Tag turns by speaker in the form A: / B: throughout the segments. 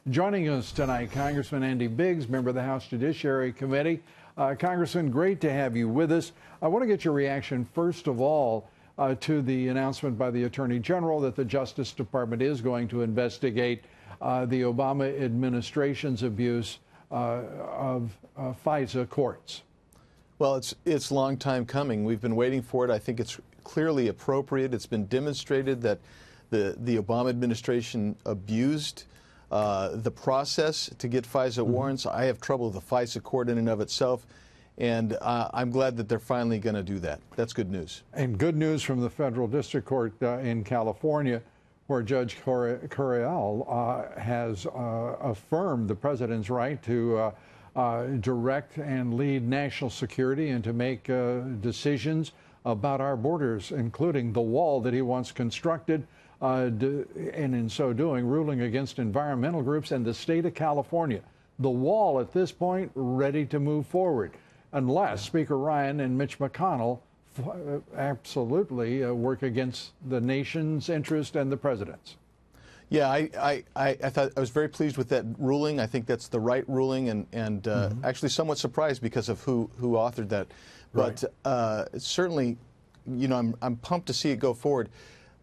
A: Joining us tonight, Congressman Andy Biggs, member of the House Judiciary Committee. Congressman, great to have you with us. I want to get your reaction, first of all, to the announcement by the Attorney General that the Justice Department is going to investigate the Obama administration's abuse of Fisa courts.
B: Well, it's a long time coming. We've been waiting for it. I think it's clearly appropriate. It's been demonstrated that the Obama administration abused the process to get FISA warrants. I have trouble with the FISA court in and of itself, and I'm glad that they're finally going to do that. That's good news. And
A: good news from the Federal District Court in California, where Judge Correal has affirmed the president's right to direct and lead national security and to make decisions about our borders, including the wall that he wants constructed, and in so doing, ruling against environmental groups and the state of California. The wall at this point ready to move forward, unless Speaker Ryan and Mitch McConnell absolutely work against the nation's interest and the president's.
B: Yeah, I thought I was very pleased with that ruling. I think that's the right ruling, and actually somewhat surprised because of who authored that. But certainly, you know, I'm pumped to see it go forward.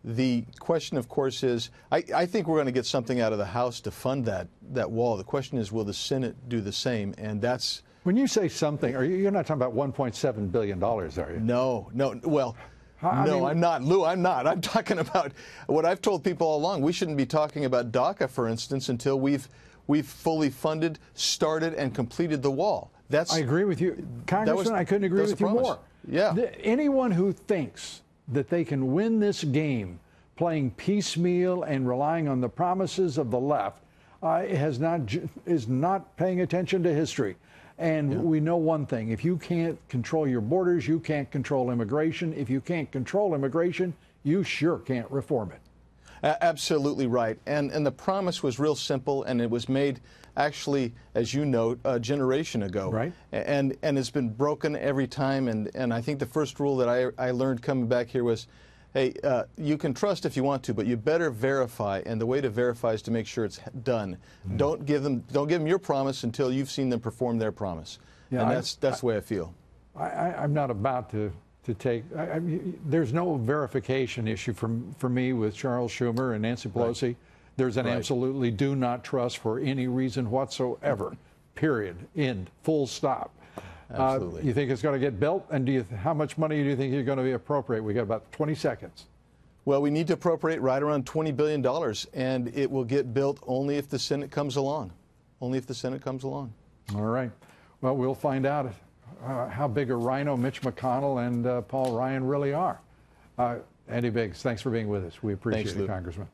B: The question, of course, is I think we're going to get something out of the House to fund that wall. The question is, will the Senate do the same? And that's
A: when you say something. You're not talking about $1.7 billion, are you?
B: No. Well. I'm not, Lou. I'm not. I'm talking about what I've told people all along. We shouldn't be talking about DACA, for instance, until we've fully funded, started, and completed the wall. I agree with you,
A: Congressman. I couldn't agree with you more.
B: Yeah.
A: Anyone who thinks that they can win this game playing piecemeal and relying on the promises of the left is not paying attention to history. And we know one thing: if you can't control your borders, you can't control immigration. If you can't control immigration, you sure can't reform it.
B: Absolutely right. And the promise was real simple, and it was made actually, as you note, a generation ago.
A: Right.
B: And it's been broken every time. And I think the first rule that I learned coming back here was, hey, you can trust if you want to, but you better verify. And the way to verify is to make sure it's done. Don't give them your promise until you've seen them perform their promise. Yeah, and that's the way I feel.
A: I'm not about to take. There's no verification issue for me with Charles Schumer and Nancy Pelosi. Right. There's an absolutely do not trust for any reason whatsoever. Period. End. Full stop.
B: Absolutely.
A: You think it's going to get built? And how much money do you think you're going to be appropriate? We got about 20 seconds.
B: Well, we need to appropriate right around $20 billion, and it will get built only if the Senate comes along. Only if the Senate comes along.
A: All right. Well, we'll find out how big a rhino Mitch McConnell and Paul Ryan really are. Andy Biggs, thanks for being with us. We appreciate it, Congressman.